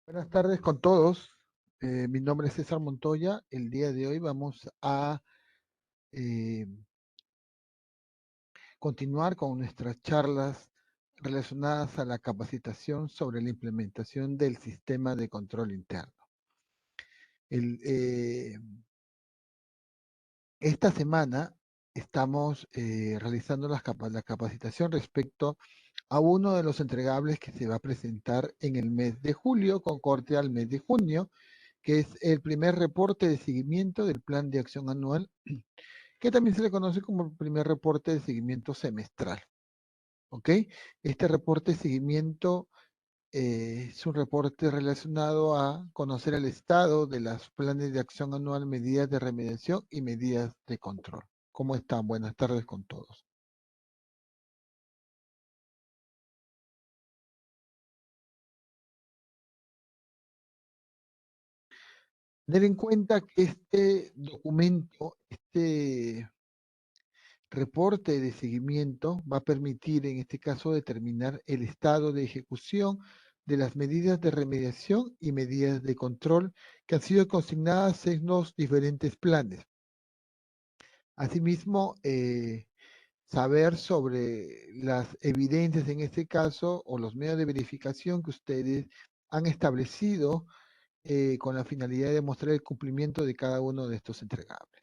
Buenas tardes con todos. Mi nombre es César Montoya. El día de hoy vamos a eh, continuar con nuestras charlas relacionadas a la capacitación sobre la implementación del sistema de control interno. El, eh, esta semana estamos realizando la capacitación respecto a uno de los entregables que se va a presentar en el mes de julio, con corte al mes de junio, que es el primer reporte de seguimiento del plan de acción anual, que también se le conoce como el primer reporte de seguimiento semestral. ¿Ok? Este reporte de seguimiento es un reporte relacionado a conocer el estado de los planes de acción anual, medidas de remediación y medidas de control. ¿Cómo están? Buenas tardes con todos. Tener en cuenta que este documento, este reporte de seguimiento va a permitir, en este caso, determinar el estado de ejecución de las medidas de remediación y medidas de control que han sido consignadas en los diferentes planes. Asimismo, saber sobre las evidencias en este caso o los medios de verificación que ustedes han establecido con la finalidad de demostrar el cumplimiento de cada uno de estos entregables.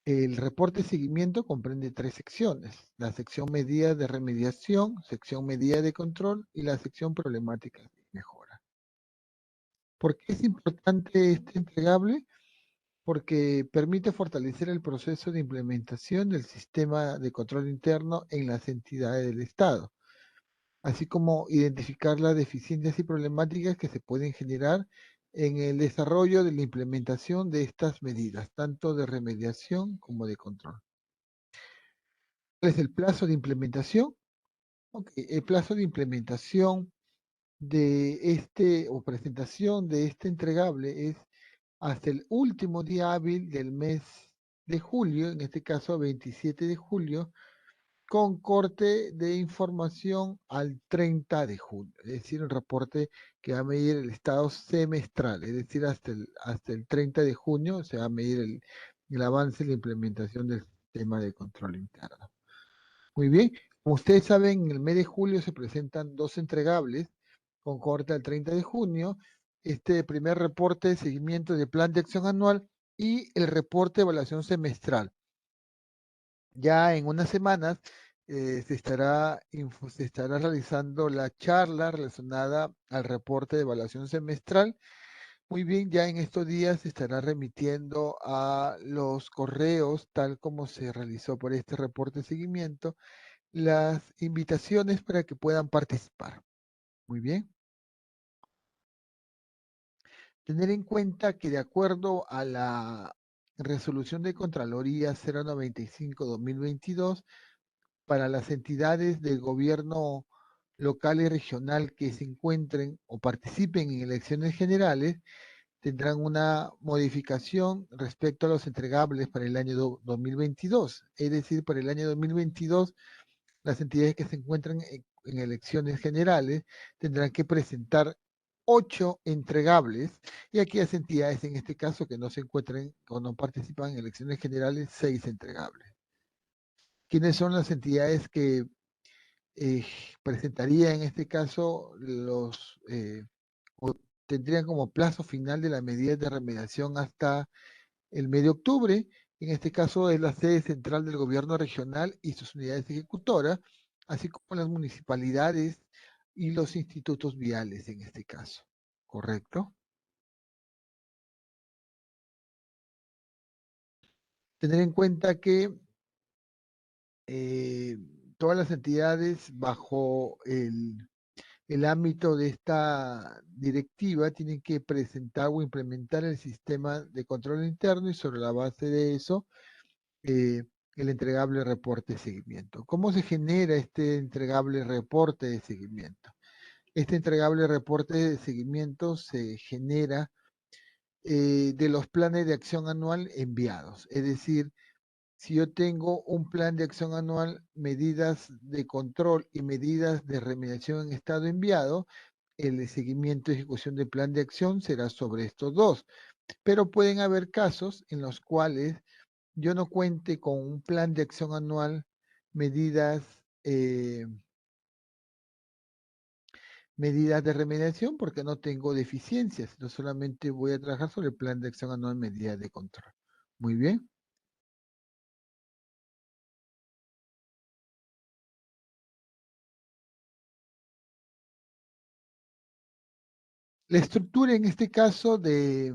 El reporte de seguimiento comprende tres secciones: la sección medidas de remediación, sección medidas de control y la sección problemáticas y mejora. ¿Por qué es importante este entregable? Porque permite fortalecer el proceso de implementación del sistema de control interno en las entidades del Estado, así como identificar las deficiencias y problemáticas que se pueden generar en el desarrollo de la implementación de estas medidas, tanto de remediación como de control. ¿Cuál es el plazo de implementación? Ok, el plazo de implementación de este o presentación de este entregable es hasta el último día hábil del mes de julio, en este caso 27 de julio, con corte de información al 30 de junio, es decir, un reporte que va a medir el estado semestral, es decir, hasta el 30 de junio se va a medir el avance y la implementación del sistema de control interno. Muy bien, como ustedes saben, en el mes de julio se presentan dos entregables con corte al 30 de junio, este primer reporte de seguimiento del plan de acción anual y el reporte de evaluación semestral. Ya en unas semanas se estará realizando la charla relacionada al reporte de evaluación semestral. Muy bien, ya en estos días se estará remitiendo a los correos, tal como se realizó por este reporte de seguimiento, las invitaciones para que puedan participar. Muy bien. Tener en cuenta que de acuerdo a la resolución de Contraloría 095-2022, para las entidades del gobierno local y regional que se encuentren o participen en elecciones generales, tendrán una modificación respecto a los entregables para el año 2022. Es decir, para el año 2022 las entidades que se encuentran en elecciones generales tendrán que presentar 8 entregables y aquellas entidades en este caso que no se encuentren o no participan en elecciones generales, 6 entregables. ¿Quiénes son las entidades que eh, presentaría en este caso o tendrían como plazo final de las medidas de remediación hasta el mes de octubre? En este caso es la sede central del gobierno regional y sus unidades ejecutoras, así como las municipalidades y los institutos viales en este caso. ¿Correcto? Tener en cuenta que eh, todas las entidades bajo el ámbito de esta directiva tienen que presentar o implementar el sistema de control interno y sobre la base de eso eh, el entregable reporte de seguimiento. ¿Cómo se genera este entregable reporte de seguimiento? Este entregable reporte de seguimiento se genera de los planes de acción anual enviados. Es decir, si yo tengo un plan de acción anual, medidas de control y medidas de remediación en estado enviado, el seguimiento y ejecución del plan de acción será sobre estos dos. Pero pueden haber casos en los cuales yo no cuente con un plan de acción anual, medidas, medidas de remediación, porque no tengo deficiencias. No solamente voy a trabajar sobre el plan de acción anual, medidas de control. Muy bien. La estructura en este caso de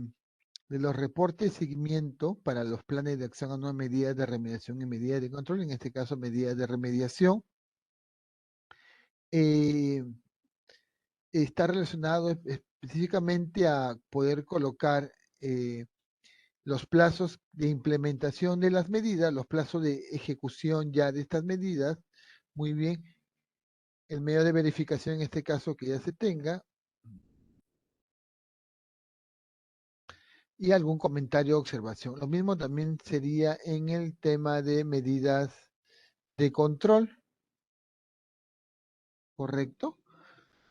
los reportes de seguimiento para los planes de acción anual, medidas de remediación y medidas de control, en este caso medidas de remediación, eh, está relacionado específicamente a poder colocar los plazos de implementación de las medidas, los plazos de ejecución ya de estas medidas, muy bien, el medio de verificación en este caso que ya se tenga, y algún comentario o observación. Lo mismo también sería en el tema de medidas de control, ¿correcto?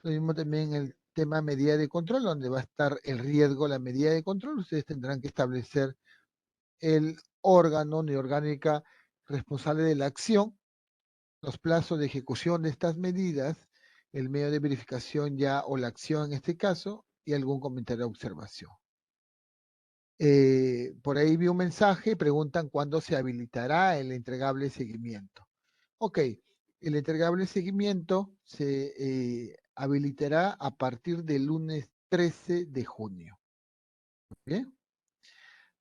Lo mismo también en el tema medida de control, donde va a estar el riesgo, la medida de control. Ustedes tendrán que establecer el órgano ni orgánica responsable de la acción, los plazos de ejecución de estas medidas, el medio de verificación ya o la acción en este caso, y algún comentario de observación. Por ahí vi un mensaje, preguntan cuándo se habilitará el entregable de seguimiento. Ok, el entregable de seguimiento se habilitará a partir del lunes 13 de junio. ¿Bien?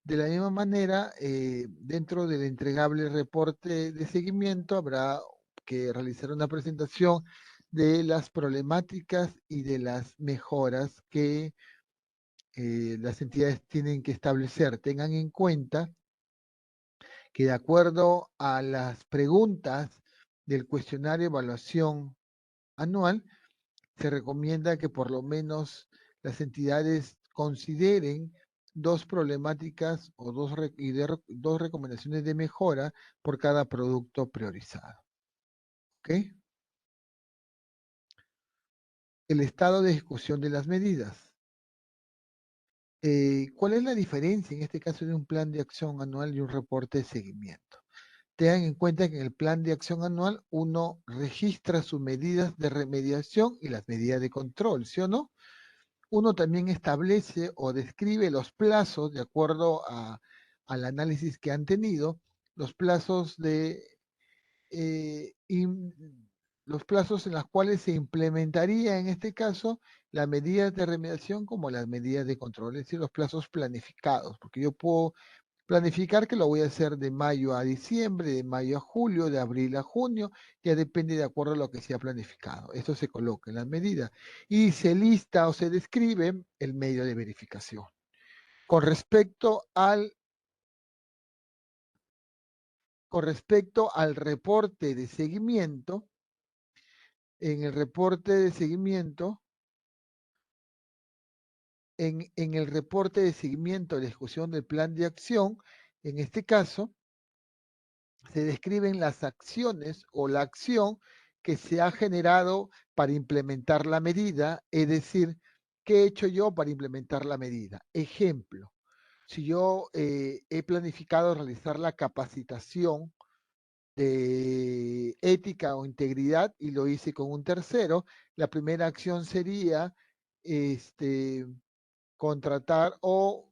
De la misma manera, dentro del entregable reporte de seguimiento habrá que realizar una presentación de las problemáticas y de las mejoras que las entidades tienen que establecer. Tengan en cuenta que de acuerdo a las preguntas del cuestionario de evaluación anual, se recomienda que por lo menos las entidades consideren dos problemáticas o dos recomendaciones de mejora por cada producto priorizado. ¿Ok? El estado de ejecución de las medidas. ¿Cuál es la diferencia en este caso de un plan de acción anual y un reporte de seguimiento? Tengan en cuenta que en el plan de acción anual uno registra sus medidas de remediación y las medidas de control, ¿sí o no? Uno también establece o describe los plazos de acuerdo al análisis que han tenido, los plazos de eh, los plazos en los cuales se implementaría en este caso las medidas de remediación como las medidas de control, es decir, los plazos planificados, porque yo puedo planificar que lo voy a hacer de mayo a diciembre, de mayo a julio, de abril a junio, ya depende de acuerdo a lo que se ha planificado. Esto se coloca en las medidas y se lista o se describe el medio de verificación. Con respecto al, con respecto al reporte de seguimiento, en el reporte de seguimiento, en el reporte de seguimiento de la ejecución del plan de acción, en este caso, se describen las acciones o la acción que se ha generado para implementar la medida, es decir, ¿qué he hecho yo para implementar la medida? Ejemplo, si yo he planificado realizar la capacitación de ética o integridad y lo hice con un tercero, la primera acción sería este, contratar o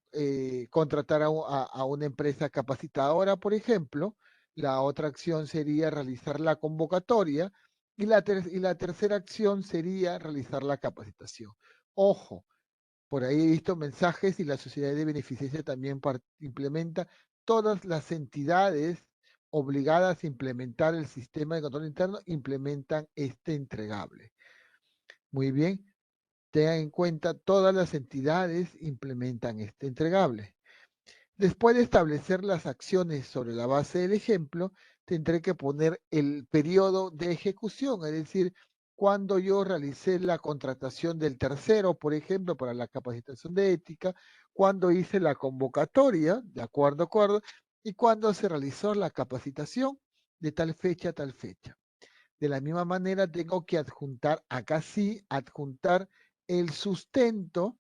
contratar a una empresa capacitadora, por ejemplo. La otra acción sería realizar la convocatoria y la tercera acción sería realizar la capacitación. Ojo, por ahí he visto mensajes y la sociedad de beneficencia también implementa todas las entidades obligadas a implementar el sistema de control interno, implementan este entregable. Muy bien, tengan en cuenta, todas las entidades implementan este entregable. Después de establecer las acciones sobre la base del ejemplo, tendré que poner el periodo de ejecución, es decir, cuando yo realicé la contratación del tercero, por ejemplo, para la capacitación de ética, cuando hice la convocatoria, de acuerdo, y cuando se realizó la capacitación de tal fecha a tal fecha. De la misma manera, tengo que adjuntar, acá sí, adjuntar el sustento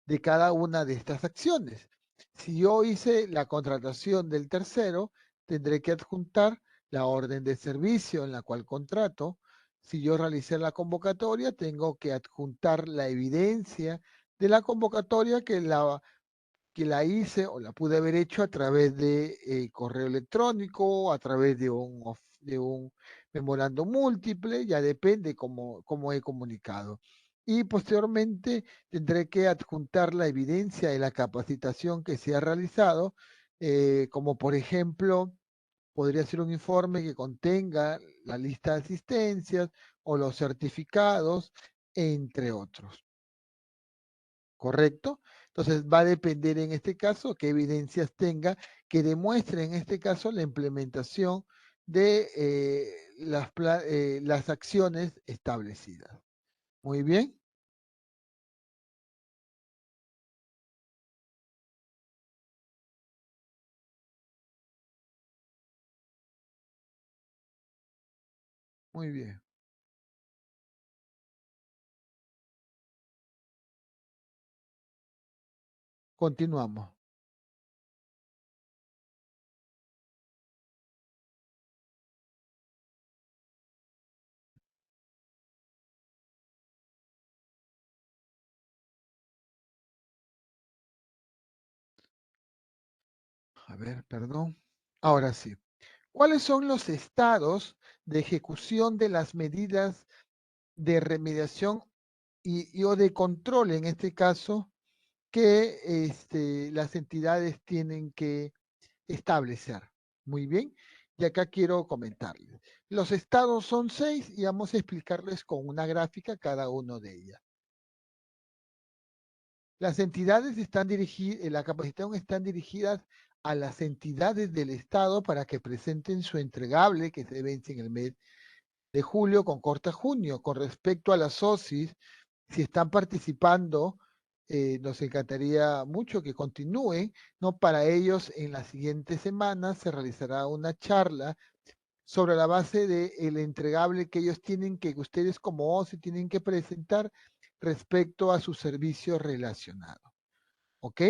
de cada una de estas acciones. Si yo hice la contratación del tercero, tendré que adjuntar la orden de servicio en la cual contrato. Si yo realicé la convocatoria, tengo que adjuntar la evidencia de la convocatoria que la hice o la pude haber hecho a través de correo electrónico, a través de un memorando múltiple, ya depende cómo he comunicado. Y posteriormente tendré que adjuntar la evidencia de la capacitación que se ha realizado, como por ejemplo, podría ser un informe que contenga la lista de asistencias o los certificados, entre otros. ¿Correcto? Entonces va a depender en este caso qué evidencias tenga que demuestre en este caso la implementación de las acciones establecidas. Muy bien, muy bien. Continuamos. A ver, perdón. Ahora sí. ¿Cuáles son los estados de ejecución de las medidas de remediación o de control, en este caso, que las entidades tienen que establecer? Muy bien. Y acá quiero comentarles. Los estados son 6 y vamos a explicarles con una gráfica cada uno de ellas. Las entidades están dirigidas, la capacitación están dirigidas a las entidades del Estado para que presenten su entregable que se vence en el mes de julio con corte a junio. Con respecto a las SOCIs, si están participando, nos encantaría mucho que continúen, ¿no? Para ellos, en las siguientes semanas se realizará una charla sobre la base del entregable que ellos tienen, que ustedes como OCE tienen que presentar respecto a su servicio relacionado. ¿Ok?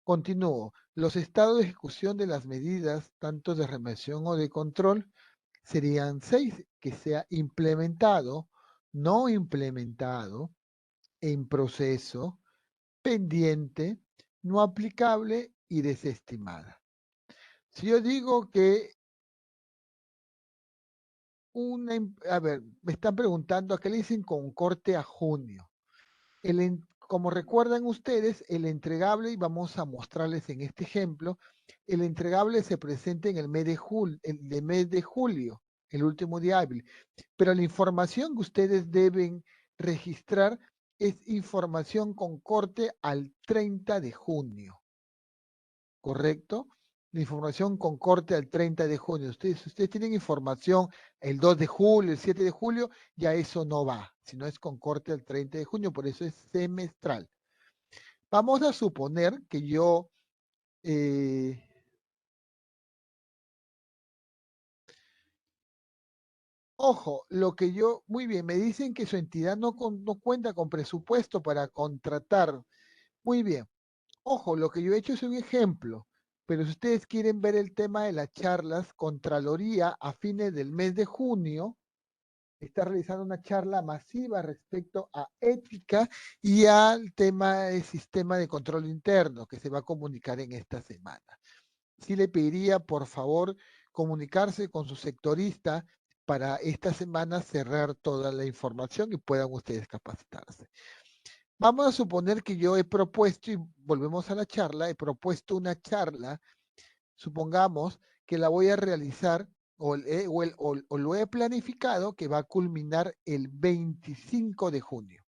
Continúo. Los estados de ejecución de las medidas, tanto de remisión o de control, serían 6, que sea implementado, no implementado, en proceso, pendiente, no aplicable y desestimada. Si yo digo que a ver, me están preguntando a qué le dicen con corte a junio. Como recuerdan ustedes, el entregable, y vamos a mostrarles en este ejemplo, el entregable se presenta en el mes de julio, el último día hábil, pero la información que ustedes deben registrar es información con corte al 30 de junio. ¿Correcto? La información con corte al 30 de junio. Si ustedes tienen información el 2 de julio, el 7 de julio, ya eso no va, sino es con corte al 30 de junio, por eso es semestral. Vamos a suponer que yo, eh, ojo, muy bien, me dicen que su entidad no cuenta con presupuesto para contratar. Muy bien. Ojo, lo que yo he hecho es un ejemplo, pero si ustedes quieren ver el tema de las charlas, Contraloría a fines del mes de junio está realizando una charla masiva respecto a ética y al tema del sistema de control interno que se va a comunicar en esta semana. Sí le pediría, por favor, comunicarse con su sectorista para esta semana cerrar toda la información y puedan ustedes capacitarse. Vamos a suponer que yo he propuesto, y volvemos a la charla, he propuesto una charla, supongamos que la voy a realizar o lo he planificado que va a culminar el 25 de junio.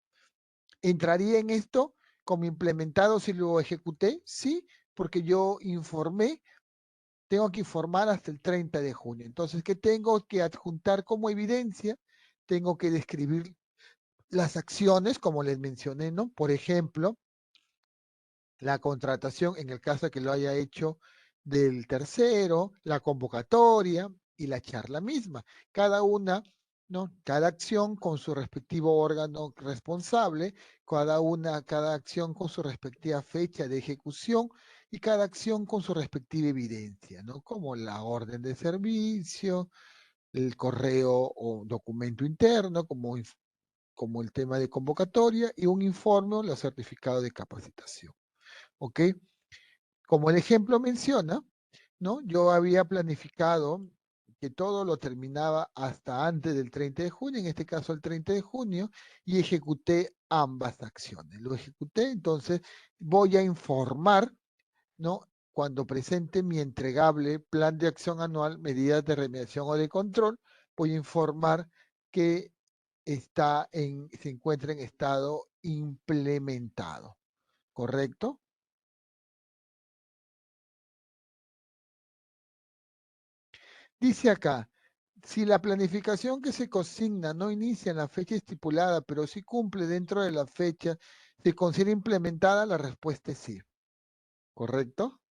¿Entraría en esto como implementado si lo ejecuté? Sí, porque yo informé, tengo que informar hasta el 30 de junio. Entonces, ¿qué tengo que adjuntar como evidencia? Tengo que describir las acciones, como les mencioné, ¿no? Por ejemplo, la contratación en el caso de que lo haya hecho del tercero, la convocatoria y la charla misma. Cada una ¿no? Cada acción con su respectivo órgano responsable, cada acción con su respectiva fecha de ejecución y cada acción con su respectiva evidencia, ¿no? Como la orden de servicio, el correo o documento interno, como el tema de convocatoria y un informe o los certificados de capacitación. ¿Ok? Como el ejemplo menciona, ¿no? Yo había planificado que todo lo terminaba hasta antes del 30 de junio, en este caso el 30 de junio, y ejecuté ambas acciones. Lo ejecuté, entonces voy a informar, ¿no? Cuando presente mi entregable plan de acción anual, medidas de remediación o de control, voy a informar que se encuentra en estado implementado, ¿correcto? Dice acá, si la planificación que se consigna no inicia en la fecha estipulada, pero sí cumple dentro de la fecha, ¿se considera implementada? La respuesta es sí, ¿correcto?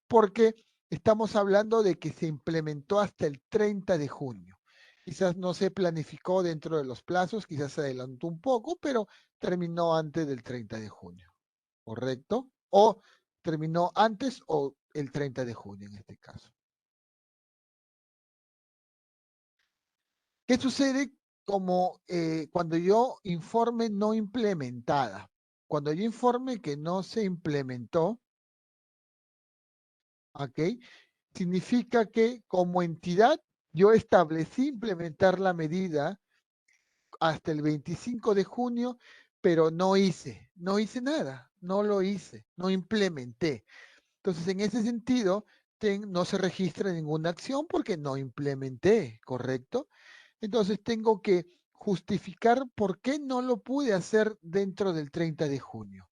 Porque estamos hablando de que se implementó hasta el 30 de junio. Quizás no se planificó dentro de los plazos, quizás se adelantó un poco, pero terminó antes del 30 de junio, ¿correcto? O terminó antes o el 30 de junio en este caso. ¿Qué sucede como cuando yo informe no implementada? Cuando yo informe que no se implementó, ¿ok? Significa que como entidad yo establecí implementar la medida hasta el 25 de junio, pero no hice nada, no lo hice, no implementé. Entonces, en ese sentido, no se registra ninguna acción porque no implementé, ¿correcto? Entonces, tengo que justificar por qué no lo pude hacer dentro del 30 de junio.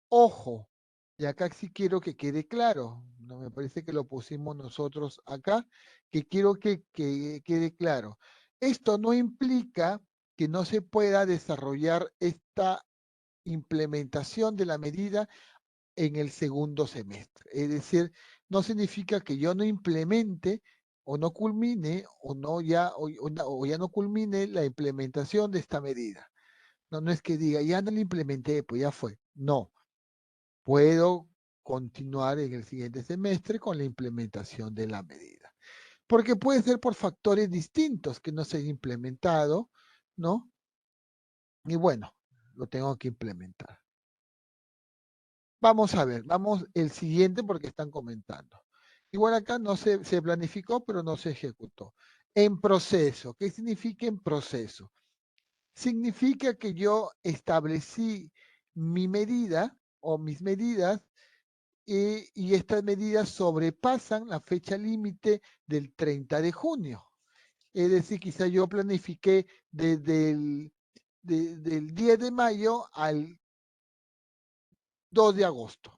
Ojo, y acá sí quiero que quede claro, no me parece que lo pusimos nosotros acá, que quiero que quede claro. Esto no implica que no se pueda desarrollar esta implementación de la medida en el segundo semestre. Es decir, no significa que yo no implemente o no culmine o ya no culmine la implementación de esta medida. No, no es que diga, ya no la implementé, pues ya fue. No, puedo continuar en el siguiente semestre con la implementación de la medida. Porque puede ser por factores distintos que no se haya implementado, ¿no? Y bueno, lo tengo que implementar. Vamos a ver, vamos el siguiente porque están comentando. Igual acá no se planificó, pero no se ejecutó. En proceso, ¿qué significa en proceso? Significa que yo establecí mi medida o mis medidas y estas medidas sobrepasan la fecha límite del 30 de junio. Es decir, quizá yo planifiqué desde del 10 de mayo al 2 de agosto.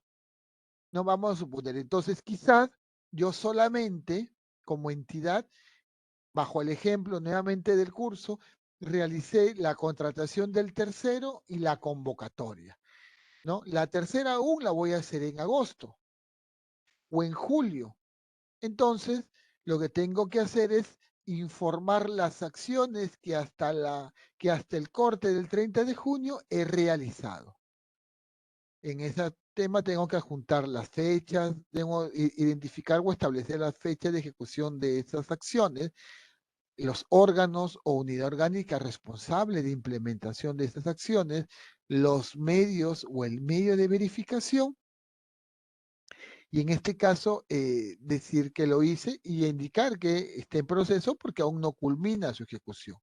No vamos a suponer. Entonces, quizás yo solamente, como entidad, bajo el ejemplo nuevamente del curso, realicé la contratación del tercero y la convocatoria. ¿No? La tercera aún la voy a hacer en agosto o en julio. Entonces, lo que tengo que hacer es informar las acciones que hasta el corte del 30 de junio he realizado. En ese tema tengo que juntar las fechas, tengo que identificar o establecer las fechas de ejecución de esas acciones, los órganos o unidad orgánica responsable de implementación de estas acciones, los medios o el medio de verificación, y en este caso decir que lo hice y indicar que está en proceso porque aún no culmina su ejecución.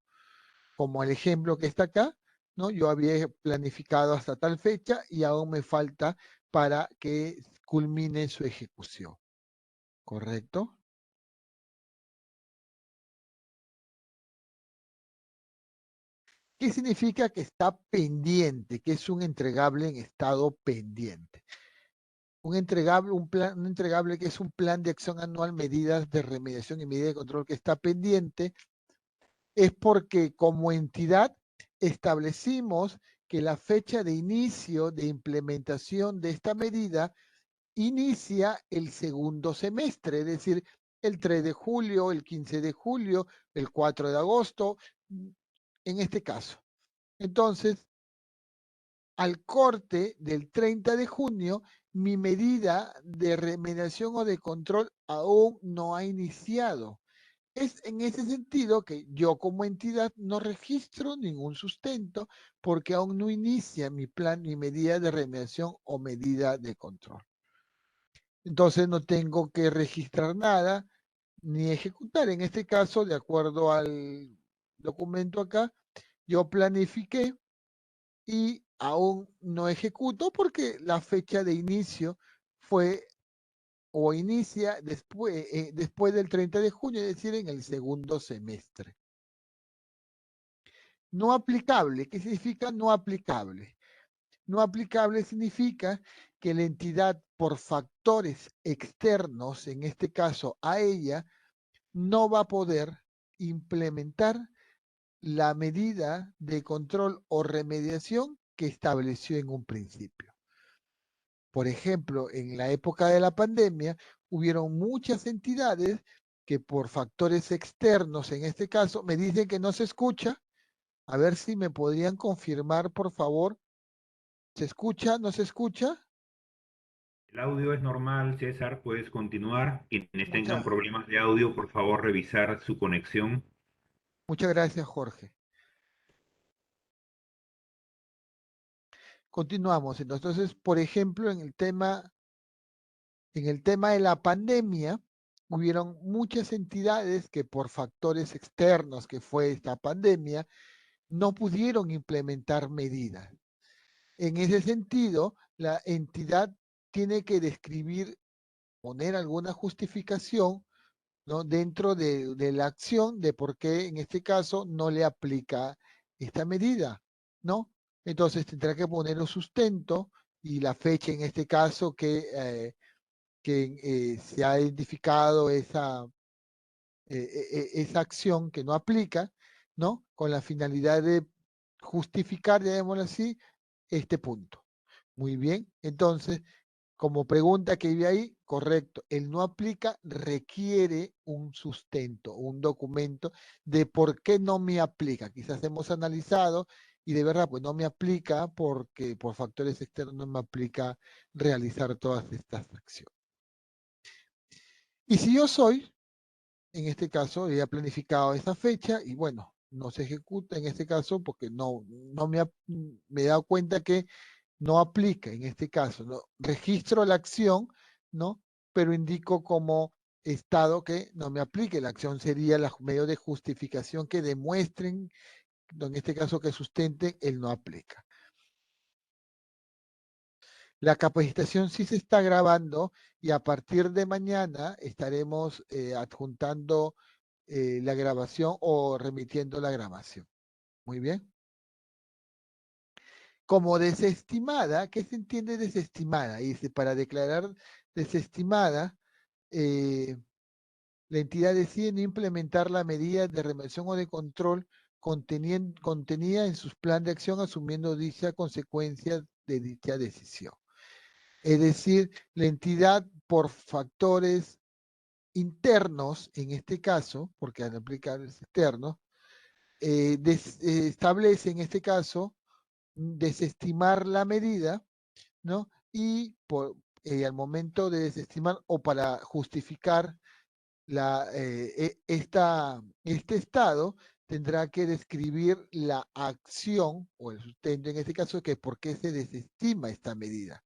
Como el ejemplo que está acá, ¿no? Yo había planificado hasta tal fecha y aún me falta para que culmine su ejecución, ¿correcto? ¿Qué significa que está pendiente? Que es un entregable en estado pendiente. Un entregable que es un plan de acción anual, medidas de remediación y medidas de control que está pendiente, es porque como entidad establecimos que la fecha de inicio de implementación de esta medida inicia el segundo semestre, es decir, el 3 de julio, el 15 de julio, el 4 de agosto, en este caso. Entonces, al corte del 30 de junio, mi medida de remediación o de control aún no ha iniciado. Es en ese sentido que yo como entidad no registro ningún sustento porque aún no inicia mi plan, mi medida de remediación o medida de control. Entonces no tengo que registrar nada ni ejecutar. En este caso, de acuerdo al documento acá, yo planifiqué y aún no ejecuto porque la fecha de inicio fue o inicia después del 30 de junio, es decir, en el segundo semestre. No aplicable, ¿qué significa no aplicable? No aplicable significa que la entidad por factores externos, en este caso a ella, no va a poder implementar la medida de control o remediación que estableció en un principio. Por ejemplo, en la época de la pandemia, hubieron muchas entidades que por factores externos, en este caso, me dicen que no se escucha. A ver si me podrían confirmar, por favor. ¿Se escucha? ¿No se escucha? El audio es normal, César, puedes continuar. Quienes tengan Mucha- problemas de audio, por favor, revisar su conexión. Muchas gracias, Jorge. Continuamos. Entonces, por ejemplo, en el tema de la pandemia, hubieron muchas entidades que por factores externos, que fue esta pandemia, no pudieron implementar medidas. En ese sentido, la entidad tiene que describir, poner alguna justificación, ¿no? Dentro de la acción de por qué en este caso no le aplica esta medida, ¿no? Entonces tendrá que poner un sustento y la fecha en este caso que se ha identificado esa acción que no aplica, ¿no? Con la finalidad de justificar, llamémoslo así, este punto. Muy bien, entonces, como pregunta que vive ahí, correcto, el no aplica requiere un sustento, un documento de por qué no me aplica. Quizás hemos analizado y de verdad, pues no me aplica porque por factores externos no me aplica realizar todas estas acciones. Y si yo soy, en este caso, ya planificado esa fecha y bueno, no se ejecuta en este caso porque no me he dado cuenta que no aplica en este caso, ¿no? Registro la acción, ¿no? Pero indico como estado que no me aplique. La acción sería los medios de justificación que demuestren, en este caso que sustenten el no aplica. La capacitación sí se está grabando y a partir de mañana estaremos adjuntando la grabación o remitiendo la grabación. Muy bien. Como desestimada, ¿qué se entiende desestimada? Dice, para declarar desestimada, eh, la entidad decide no implementar la medida de retención o de control contenida en sus plan de acción, asumiendo dicha consecuencia de dicha decisión. Es decir, la entidad por factores internos, en este caso, porque al aplicar es externo, establece en este caso desestimar la medida, ¿no? Y al momento de desestimar o para justificar este estado, tendrá que describir la acción o el sustento en este caso, que por qué se desestima esta medida.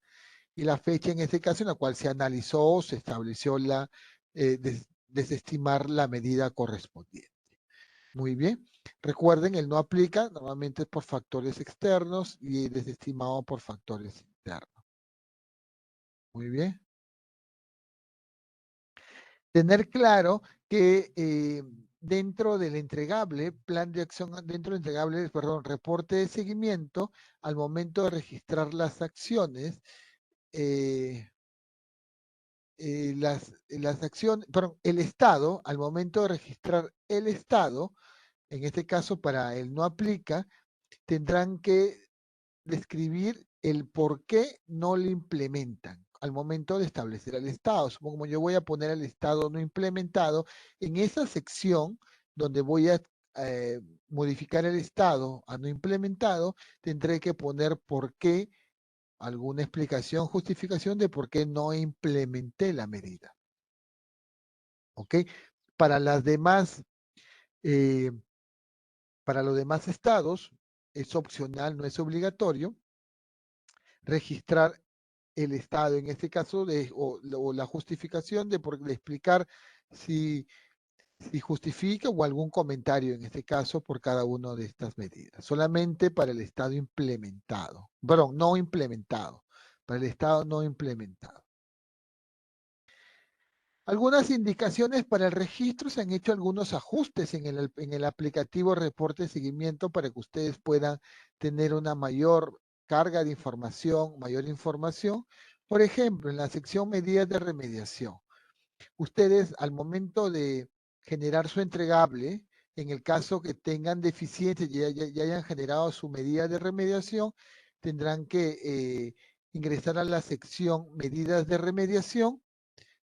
Y la fecha en este caso en la cual se analizó, se estableció desestimar la medida correspondiente. Muy bien. Recuerden, el no aplica, normalmente es por factores externos y desestimado por factores internos. Muy bien. Tener claro que dentro del entregable, plan de acción, dentro del entregable, perdón, reporte de seguimiento, al momento de registrar las acciones, eh, las acciones, perdón, el estado, al momento de registrar el estado, en este caso para el no aplica, tendrán que describir el por qué no lo implementan al momento de establecer el estado. Supongo yo voy a poner el estado no implementado en esa sección donde voy a modificar el estado a no implementado, tendré que poner por qué, alguna explicación, justificación de por qué no implementé la medida. ¿Ok? Para las demás, eh, para los demás estados, es opcional, no es obligatorio registrar el estado, en este caso, o la justificación de explicar si, si justifica o algún comentario, en este caso, por cada una de estas medidas. Solamente para el estado implementado, perdón, no implementado, para el estado no implementado. Algunas indicaciones para el registro: se han hecho algunos ajustes en el aplicativo reporte de seguimiento para que ustedes puedan tener una mayor carga de información, mayor información. Por ejemplo, en la sección medidas de remediación, ustedes al momento de generar su entregable, en el caso que tengan deficiencias y ya hayan generado su medida de remediación, tendrán que ingresar a la sección medidas de remediación.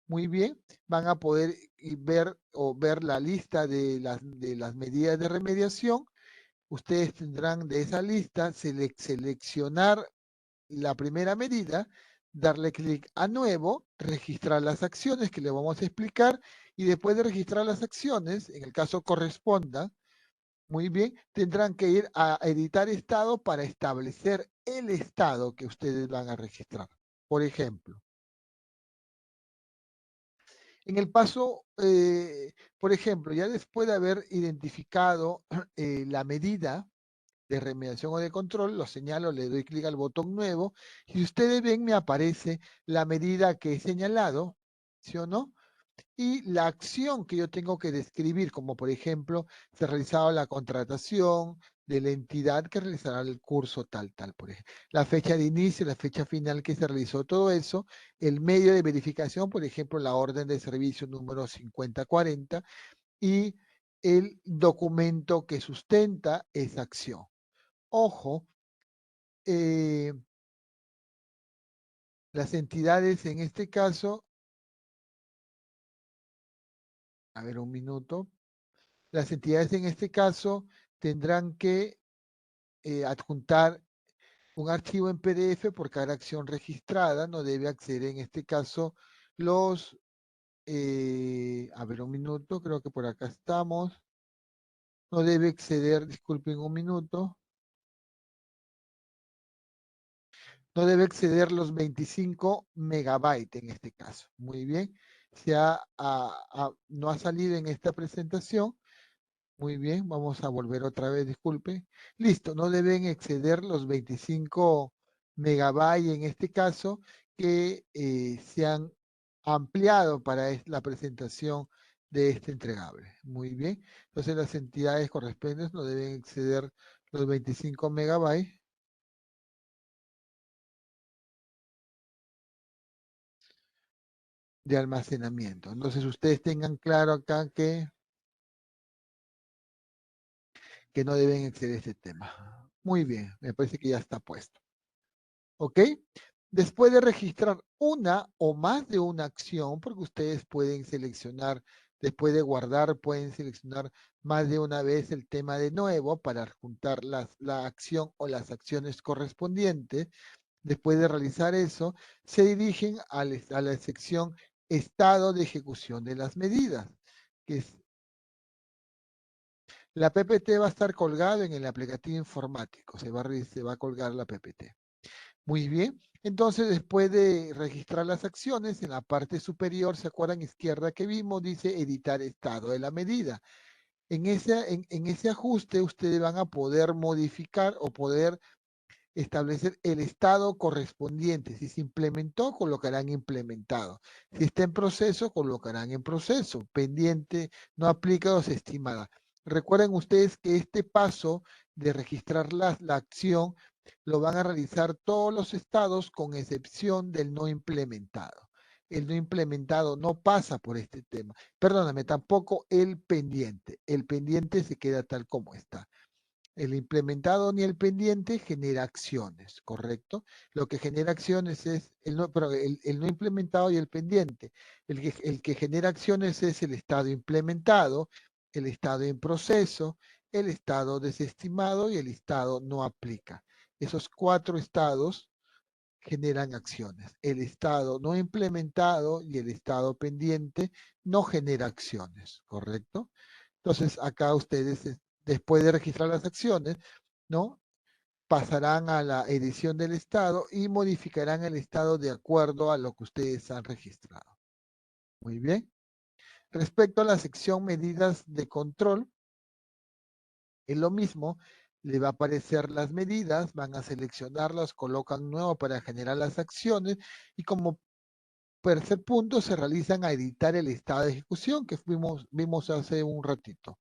Muy bien, van a poder ver la lista de las medidas de remediación. Ustedes tendrán de esa lista seleccionar la primera medida, darle clic a nuevo, registrar las acciones que le vamos a explicar, y después de registrar las acciones, en el caso corresponda, muy bien, tendrán que ir a editar estado para establecer el estado que ustedes van a registrar. Por ejemplo, en el paso, por ejemplo, ya después de haber identificado la medida de remediación o de control, lo señalo, le doy clic al botón nuevo. Si ustedes ven, me aparece la medida que he señalado, ¿sí o no? Y la acción que yo tengo que describir, como por ejemplo, se ha realizado la contratación de la entidad que realizará el curso tal, por ejemplo. La fecha de inicio, la fecha final que se realizó todo eso, el medio de verificación, por ejemplo, la orden de servicio número 5040, y el documento que sustenta esa acción. Ojo, eh, las entidades en este caso, a ver un minuto, las entidades en este caso tendrán que adjuntar un archivo en PDF por cada acción registrada. No debe acceder en este caso los, a ver un minuto, creo que por acá estamos. No debe exceder, disculpen un minuto, no debe exceder los 25 megabytes en este caso. Muy bien, no ha salido en esta presentación. Muy bien, vamos a volver otra vez, disculpe. Listo, no deben exceder los 25 megabytes en este caso, que se han ampliado para la presentación de este entregable. Muy bien, entonces las entidades correspondientes no deben exceder los 25 megabytes de almacenamiento. Entonces ustedes tengan claro acá que no deben exceder este tema. Muy bien, me parece que ya está puesto. ¿Ok? Después de registrar una o más de una acción, porque ustedes pueden seleccionar, después de guardar, pueden seleccionar más de una vez el tema de nuevo para juntar la acción o las acciones correspondientes. Después de realizar eso, se dirigen a la sección estado de ejecución de las medidas, que es la PPT. Va a estar colgado en el aplicativo informático, se va a colgar la PPT. Muy bien. Entonces, después de registrar las acciones, en la parte superior, ¿se acuerdan izquierda que vimos? Dice editar estado de la medida. En ese ajuste, ustedes van a poder modificar o poder establecer el estado correspondiente. Si se implementó, colocarán implementado. Si está en proceso, colocarán en proceso. Pendiente, no aplica o se estimada. Recuerden ustedes que este paso de registrar la acción lo van a realizar todos los estados con excepción del no implementado. El no implementado no pasa por este tema. Perdóname, tampoco el pendiente. El pendiente se queda tal como está. El implementado ni el pendiente genera acciones, ¿correcto? Lo que genera acciones es el no implementado y el pendiente. El que genera acciones es el estado implementado. el estado en proceso, el estado desestimado y el estado no aplica. Esos 4 estados generan acciones. El estado no implementado y el estado pendiente no genera acciones, ¿correcto? Entonces, acá ustedes, después de registrar las acciones, ¿no? Pasarán a la edición del estado y modificarán el estado de acuerdo a lo que ustedes han registrado. Muy bien. Respecto a la sección medidas de control, es lo mismo, le va a aparecer las medidas, van a seleccionarlas, colocan nuevo para generar las acciones y como tercer punto se realizan a editar el estado de ejecución que vimos hace un ratito.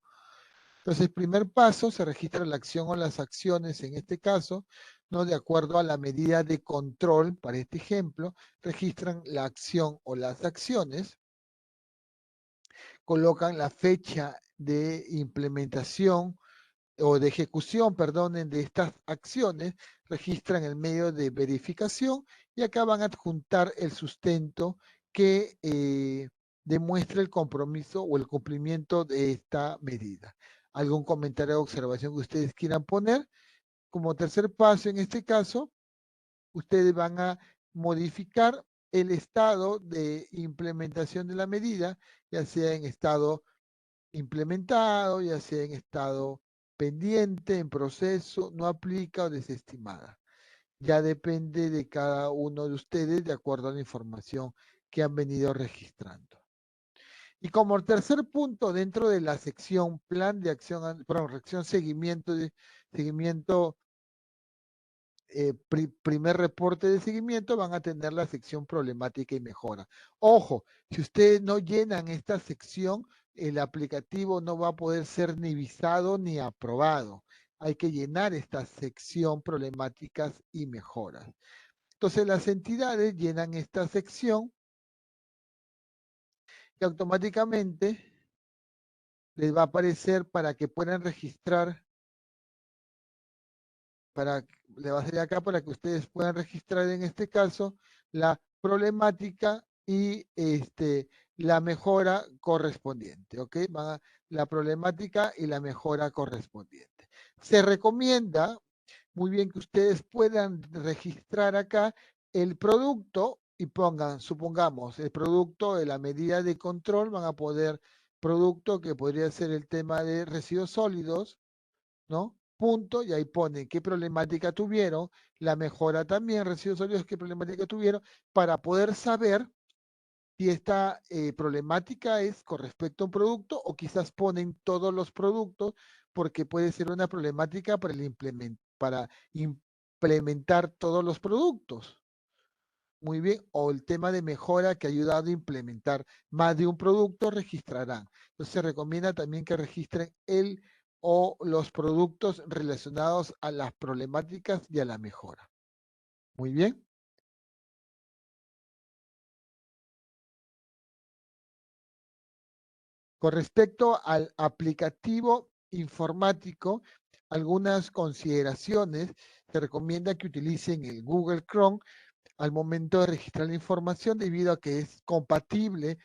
Entonces, primer paso, se registra la acción o las acciones, en este caso, ¿no? De acuerdo a la medida de control, para este ejemplo, registran la acción o las acciones, colocan la fecha de implementación o de ejecución, perdonen, de estas acciones, registran el medio de verificación y acá van a adjuntar el sustento que demuestre el compromiso o el cumplimiento de esta medida. ¿Algún comentario o observación que ustedes quieran poner? Como tercer paso, en este caso, ustedes van a modificar el estado de implementación de la medida, ya sea en estado implementado, ya sea en estado pendiente, en proceso, no aplica o desestimada. Ya depende de cada uno de ustedes de acuerdo a la información que han venido registrando. Y como tercer punto dentro de la sección plan de acción, perdón, reacción seguimiento primer reporte de seguimiento, van a tener la sección problemática y mejora. Ojo, si ustedes no llenan esta sección, el aplicativo no va a poder ser ni visado ni aprobado. Hay que llenar esta sección problemáticas y mejoras. Entonces las entidades llenan esta sección y automáticamente les va a aparecer para que puedan registrar le va a salir acá para que ustedes puedan registrar en este caso la problemática y la mejora correspondiente, ¿ok? La problemática y la mejora correspondiente. Se recomienda muy bien que ustedes puedan registrar acá el producto y pongan, supongamos, el producto de la medida de control, van a poder, producto que podría ser el tema de residuos sólidos, ¿no? Punto, y ahí ponen qué problemática tuvieron, la mejora también, residuos sólidos, qué problemática tuvieron, para poder saber si esta problemática es con respecto a un producto o quizás ponen todos los productos porque puede ser una problemática para implementar todos los productos. Muy bien, o el tema de mejora que ha ayudado a implementar más de un producto, registrarán. Entonces se recomienda también que registren el o los productos relacionados a las problemáticas y a la mejora. Muy bien. Con respecto al aplicativo informático, algunas consideraciones. Se recomienda que utilicen el Google Chrome al momento de registrar la información debido a que es compatible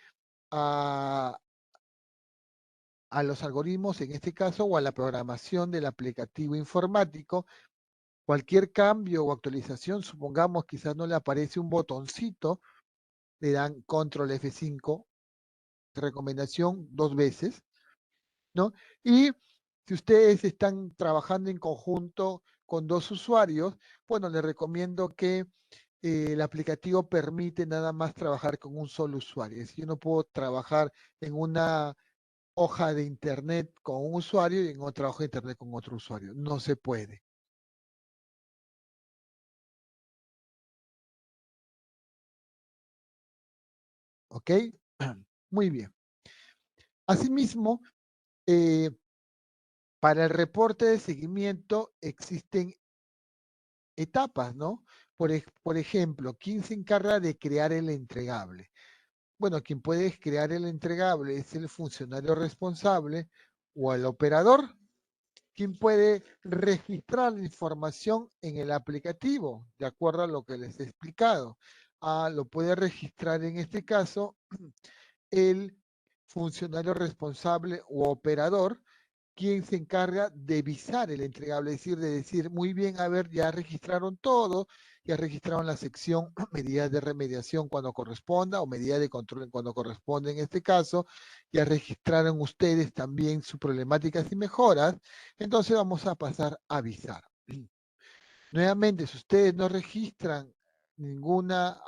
a los algoritmos, en este caso, o a la programación del aplicativo informático. Cualquier cambio o actualización, supongamos quizás no le aparece un botoncito, le dan control F5, recomendación 2 veces, ¿no? Y si ustedes están trabajando en conjunto con 2 usuarios, bueno, les recomiendo que el aplicativo permite nada más trabajar con un solo usuario. Es decir, yo no puedo trabajar en una hoja de internet con un usuario y en otra hoja de internet con otro usuario. No se puede. ¿Ok? Muy bien. Asimismo, eh, para el reporte de seguimiento existen etapas, ¿no? Por ejemplo, ¿quién se encarga de crear el entregable? Bueno, quien puede crear el entregable es el funcionario responsable o el operador. ¿Quién puede registrar la información en el aplicativo? De acuerdo a lo que les he explicado. Lo puede registrar en este caso el funcionario responsable u operador, quien se encarga de visar el entregable, es decir, de decir, muy bien, a ver, ya registraron todo, ya registraron la sección medidas de remediación cuando corresponda o medidas de control cuando corresponde en este caso, ya registraron ustedes también sus problemáticas y mejoras, entonces vamos a pasar a visar. Nuevamente, si ustedes no registran ninguna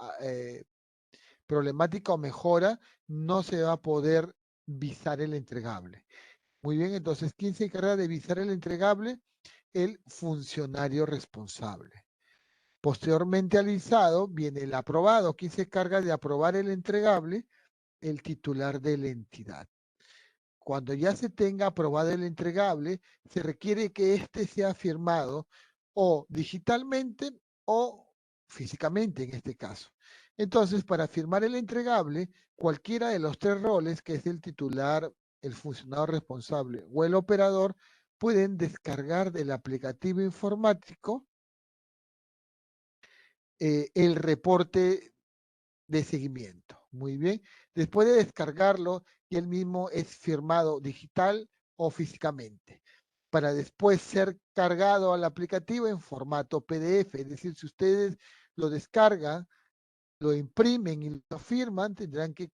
problemática o mejora, no se va a poder visar el entregable. Muy bien, entonces, ¿quién se encarga de visar el entregable? El funcionario responsable. Posteriormente al visado viene el aprobado. ¿Quién se encarga de aprobar el entregable? El titular de la entidad. Cuando ya se tenga aprobado el entregable, se requiere que éste sea firmado o digitalmente o físicamente en este caso. Entonces, para firmar el entregable, cualquiera de los tres roles, que es el titular, el funcionario responsable o el operador, pueden descargar del aplicativo informático el reporte de seguimiento. Muy bien. Después de descargarlo, y el mismo es firmado digital o físicamente, para después ser cargado al aplicativo en formato PDF. Es decir, si ustedes lo descargan, lo imprimen y lo firman, tendrán que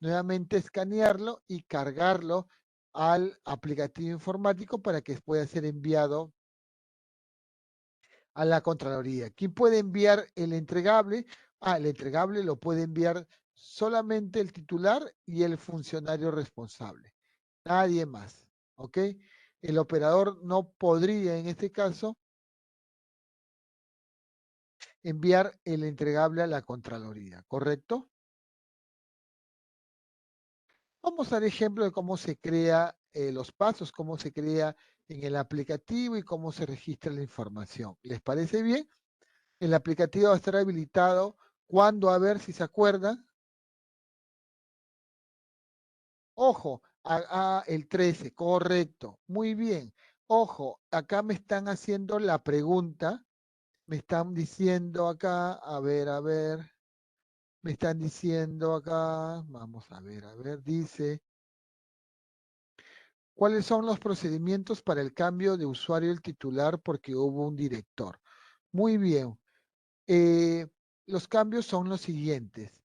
nuevamente escanearlo y cargarlo al aplicativo informático para que pueda ser enviado a la Contraloría. ¿Quién puede enviar el entregable? El entregable lo puede enviar solamente el titular y el funcionario responsable. Nadie más. ¿Ok? El operador no podría, en este caso, enviar el entregable a la Contraloría. ¿Correcto? Vamos a dar ejemplo de cómo se crea los pasos, cómo se crea en el aplicativo y cómo se registra la información. ¿Les parece bien? El aplicativo va a estar habilitado cuando, a ver si se acuerdan. Ojo, el 13, correcto. Muy bien. Ojo, acá me están haciendo la pregunta. Me están diciendo acá, a ver. Me están diciendo acá, vamos a ver, dice, ¿cuáles son los procedimientos para el cambio de usuario del titular porque hubo un director? Muy bien. Eh, los cambios son los siguientes.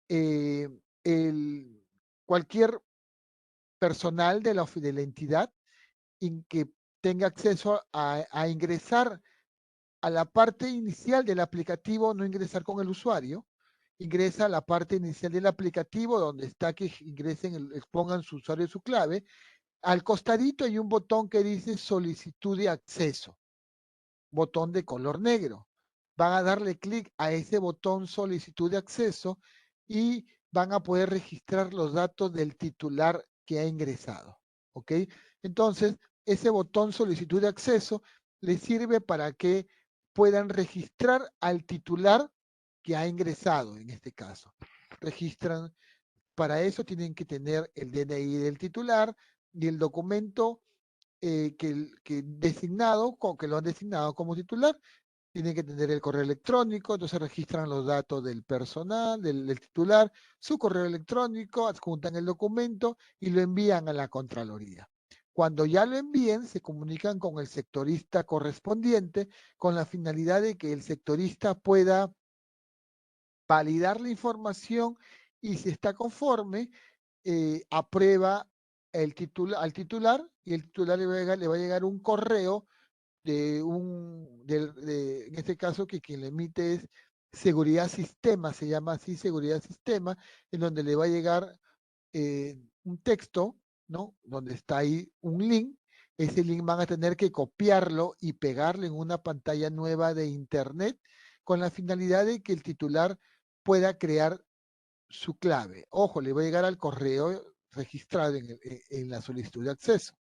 Eh, el, cualquier personal de la entidad que tenga acceso a ingresar a la parte inicial del aplicativo, no ingresar con el usuario, ingresa a la parte inicial del aplicativo donde está que ingresen, expongan su usuario y su clave. Al costadito hay un botón que dice solicitud de acceso, botón de color negro. Van a darle clic a ese botón solicitud de acceso y van a poder registrar los datos del titular que ha ingresado. ¿Ok? Entonces, ese botón solicitud de acceso les sirve para que puedan registrar al titular que ha ingresado, en este caso. Registran, para eso tienen que tener el DNI del titular y el documento que lo han designado como titular. Tienen que tener el correo electrónico, entonces registran los datos del personal, del titular, su correo electrónico, adjuntan el documento y lo envían a la Contraloría. Cuando ya lo envíen, se comunican con el sectorista correspondiente con la finalidad de que el sectorista pueda validar la información y si está conforme, aprueba al titular y el titular le va a llegar un correo en este caso que quien le emite es Seguridad Sistema, se llama así Seguridad Sistema, en donde le va a llegar un texto, ¿no? Donde está ahí un link. Ese link van a tener que copiarlo y pegarlo en una pantalla nueva de Internet con la finalidad de que el titular pueda crear su clave. Ojo, le va a llegar al correo registrado en la solicitud de acceso.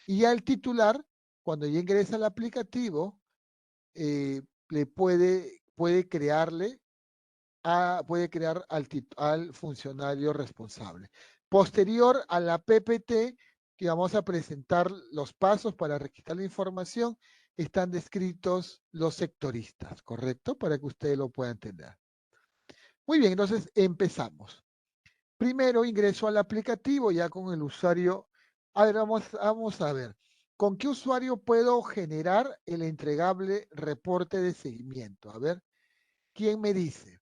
Y ya el titular, cuando ya ingresa al aplicativo, le puede puede crear al funcionario responsable. Posterior a la PPT, que vamos a presentar los pasos para registrar la información, están descritos los sectoristas, ¿correcto? Para que ustedes lo puedan entender. Muy bien, entonces empezamos. Primero ingreso al aplicativo ya con el usuario. A ver, vamos a ver. ¿Con qué usuario puedo generar el entregable reporte de seguimiento? A ver, ¿quién me dice?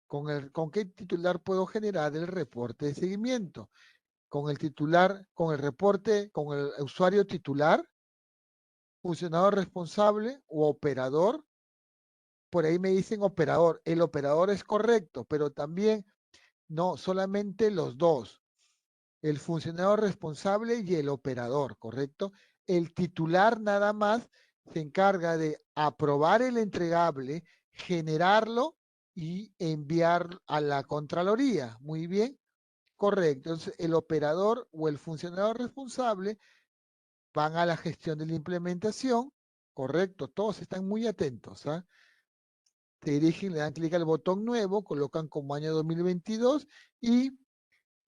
¿Con qué titular puedo generar el reporte de seguimiento? ¿Con el titular, con el reporte, con el usuario titular, funcionario responsable o operador? Por ahí me dicen operador. El operador es correcto, pero también no solamente los dos. El funcionario responsable y el operador, ¿correcto? El titular nada más se encarga de aprobar el entregable, generarlo y enviar a la Contraloría. Muy bien, correcto. Entonces, el operador o el funcionario responsable van a la gestión de la implementación, correcto. Todos están muy atentos, ¿ah? Se dirigen, le dan clic al botón nuevo, colocan como año 2022 y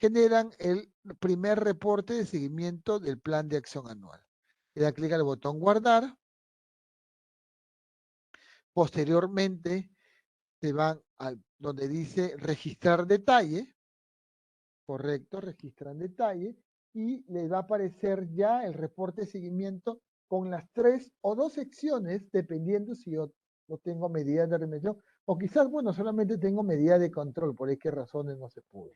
generan el primer reporte de seguimiento del plan de acción anual. Le dan clic al botón guardar. Posteriormente se van a donde dice registrar detalle. Correcto, registran detalle y les va a aparecer ya el reporte de seguimiento con las 3 o 2 secciones, dependiendo si yo no tengo medidas de remediación o quizás, bueno, solamente tengo medidas de control, por ahí qué razones no se puede.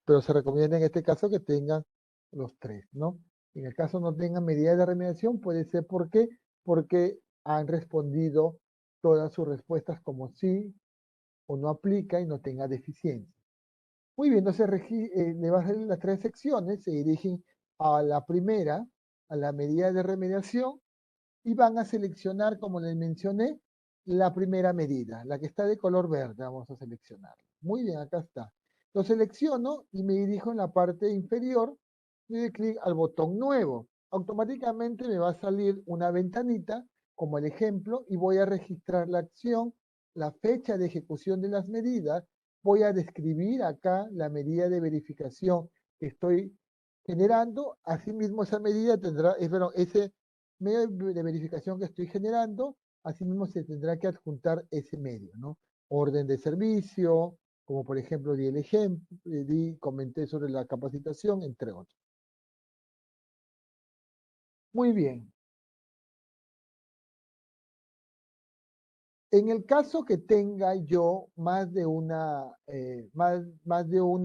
Pero se recomienda en este caso que tengan los 3, ¿no? En el caso no tengan medidas de remediación, puede ser porque han respondido todas sus respuestas como sí o no aplica y no tenga deficiencia. Muy bien, entonces le va a salir las 3 secciones, se dirigen a la primera, a la medida de remediación, y van a seleccionar, como les mencioné, la primera medida, la que está de color verde, vamos a seleccionar. Muy bien, acá está. Lo selecciono y me dirijo en la parte inferior, y doy clic al botón nuevo. Automáticamente me va a salir una ventanita, como el ejemplo, y voy a registrar la acción, la fecha de ejecución de las medidas, voy a describir acá la medida de verificación que estoy generando, asimismo esa medida tendrá, ese medio de verificación que estoy generando, asimismo se tendrá que adjuntar ese medio, ¿no? Orden de servicio, como por ejemplo di el ejemplo, comenté sobre la capacitación, entre otros. Muy bien. En el caso que tenga yo más de una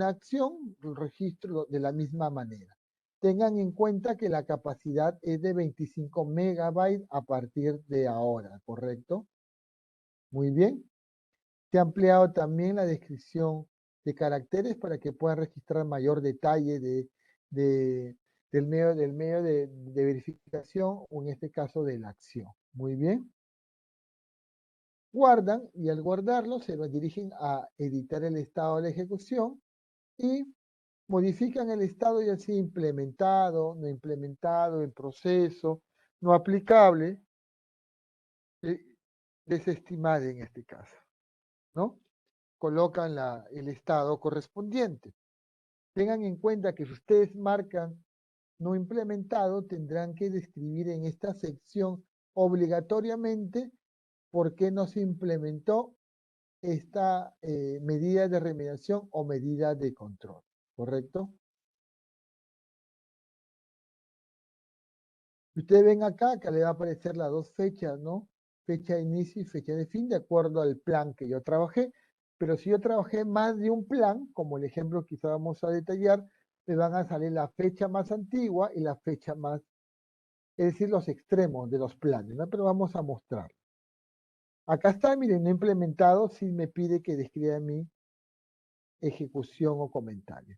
acción, registro de la misma manera. Tengan en cuenta que la capacidad es de 25 megabytes a partir de ahora, ¿correcto? Muy bien. Se ha ampliado también la descripción de caracteres para que puedan registrar mayor detalle de- del medio de verificación o en este caso de la acción. Muy bien. Guardan y al guardarlo se dirigen a editar el estado de la ejecución y modifican el estado ya sea implementado, no implementado, en proceso, no aplicable, eh, desestimar en este caso, ¿no? Colocan el estado correspondiente. Tengan en cuenta que si ustedes marcan no implementado, tendrán que describir en esta sección obligatoriamente por qué no se implementó esta medida de remediación o medida de control, ¿correcto? Ustedes ven acá que le va a aparecer las dos fechas, ¿no? Fecha de inicio y fecha de fin, de acuerdo al plan que yo trabajé. Pero si yo trabajé más de un plan, como el ejemplo que vamos a detallar, me van a salir la fecha más antigua y la fecha más, es decir, los extremos de los planes, ¿no? Pero vamos a mostrar. Acá está, miren, no implementado, si me pide que describa mi ejecución o comentario.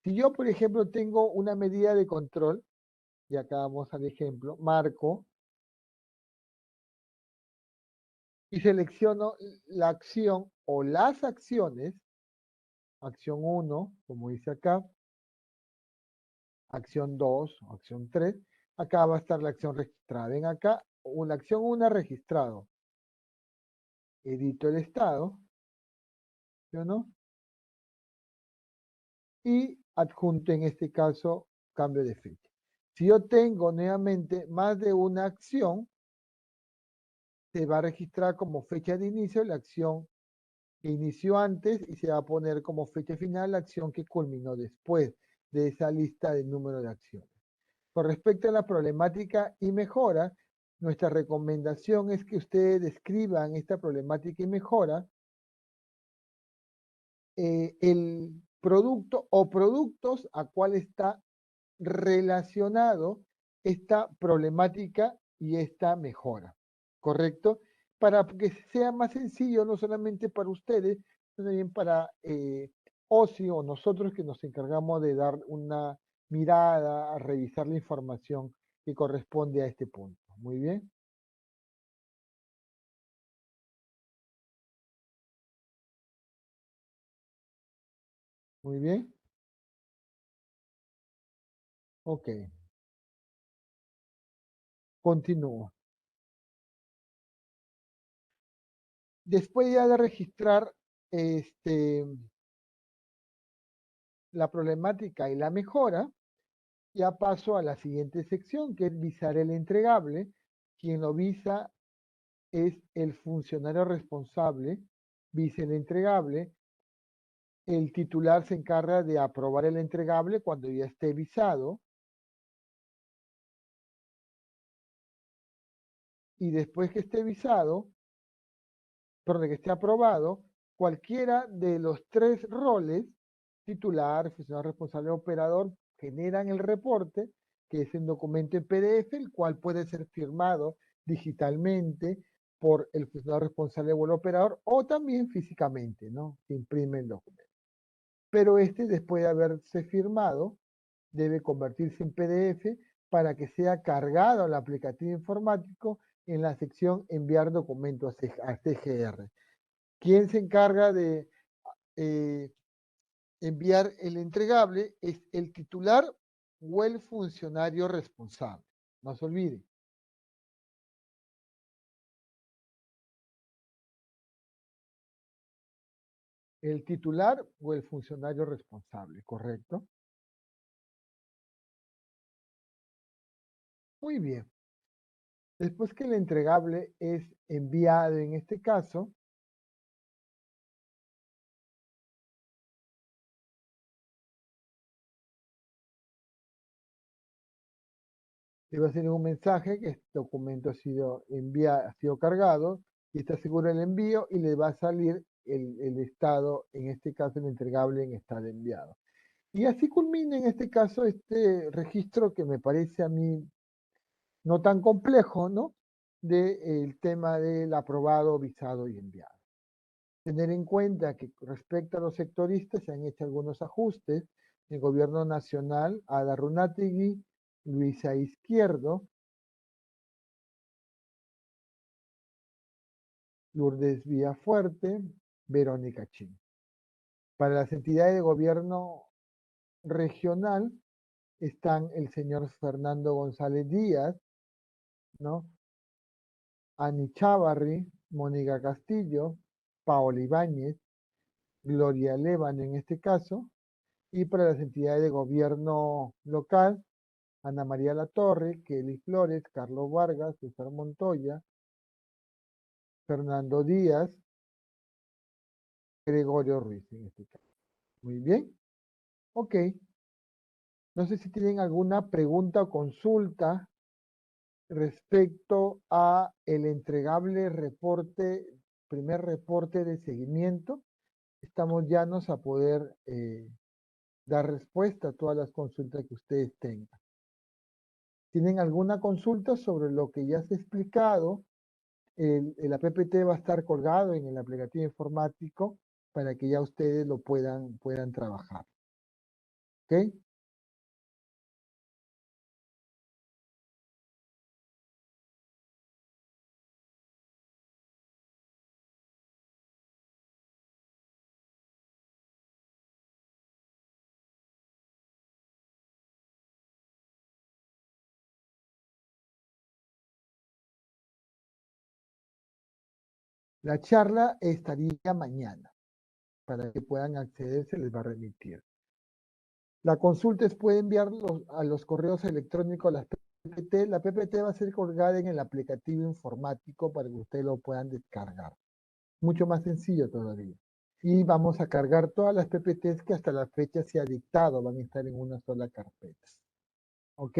Si yo, por ejemplo, tengo una medida de control, y acá vamos al ejemplo, marco y selecciono la acción o las acciones, acción 1, como dice acá, acción 2, acción 3, acá va a estar la acción registrada. Ven acá, una acción 1 registrado. Edito el estado, ¿sí o no? Y adjunto en este caso cambio de fecha. Si yo tengo nuevamente más de una acción, se va a registrar como fecha de inicio la acción que inició antes y se va a poner como fecha final la acción que culminó después de esa lista de número de acciones. Con respecto a la problemática y mejora, nuestra recomendación es que ustedes describan esta problemática y mejora el producto o productos a cuál está relacionado esta problemática y esta mejora, ¿correcto? Para que sea más sencillo, no solamente para ustedes, sino también para OSI o nosotros que nos encargamos de dar una mirada, a revisar la información que corresponde a este punto. Muy bien. Muy bien. Ok. Continúo. Después ya de registrar la problemática y la mejora, ya paso a la siguiente sección, que es visar el entregable. Quien lo visa es el funcionario responsable, visa el entregable. El titular se encarga de aprobar el entregable cuando ya esté visado. Y después que esté visado, perdón, que esté aprobado, cualquiera de los tres roles, titular, funcionario responsable, operador, generan el reporte, que es un documento en PDF, el cual puede ser firmado digitalmente por el funcionario responsable o el operador, o también físicamente, ¿no? Se imprime el documento. Pero después de haberse firmado, debe convertirse en PDF para que sea cargado al aplicativo informático en la sección enviar documentos a CGR. ¿Quién se encarga de eh, enviar el entregable? Es el titular o el funcionario responsable. No se olvide. El titular o el funcionario responsable, ¿correcto? Muy bien. Después que el entregable es enviado, en este caso, le va a hacer un mensaje que este documento ha sido enviado, ha sido cargado y está seguro el envío y le va a salir el estado, en este caso el entregable en estado enviado. Y así culmina en este caso este registro que me parece a mí no tan complejo, ¿no? Del tema del aprobado, visado y enviado. Tener en cuenta que respecto a los sectoristas se han hecho algunos ajustes. El gobierno nacional, Ada Runategui, Luisa Izquierdo, Lourdes Villafuerte, Verónica Chin. Para las entidades de gobierno regional están el señor Fernando González Díaz, ¿no? Ani Chávarri, Mónica Castillo, Paola Ibáñez, Gloria Levan en este caso, y para las entidades de gobierno local, Ana María Latorre, Kelly Flores, Carlos Vargas, César Montoya, Fernando Díaz, Gregorio Ruiz en este caso. Muy bien. Ok. No sé si tienen alguna pregunta o consulta respecto a el entregable reporte, primer reporte de seguimiento. Estamos llanos a poder dar respuesta a todas las consultas que ustedes tengan. ¿Tienen alguna consulta sobre lo que ya se ha explicado? El APPT va a estar colgado en el aplicativo informático para que ya ustedes lo puedan trabajar. ¿Ok? La charla estaría mañana. Para que puedan acceder, se les va a remitir. La consulta puede enviarlos a los correos electrónicos, las PPT. La PPT va a ser colgada en el aplicativo informático para que ustedes lo puedan descargar. Mucho más sencillo todavía. y vamos a cargar todas las PPTs que hasta la fecha se ha dictado, van a estar en una sola carpeta. ¿Ok?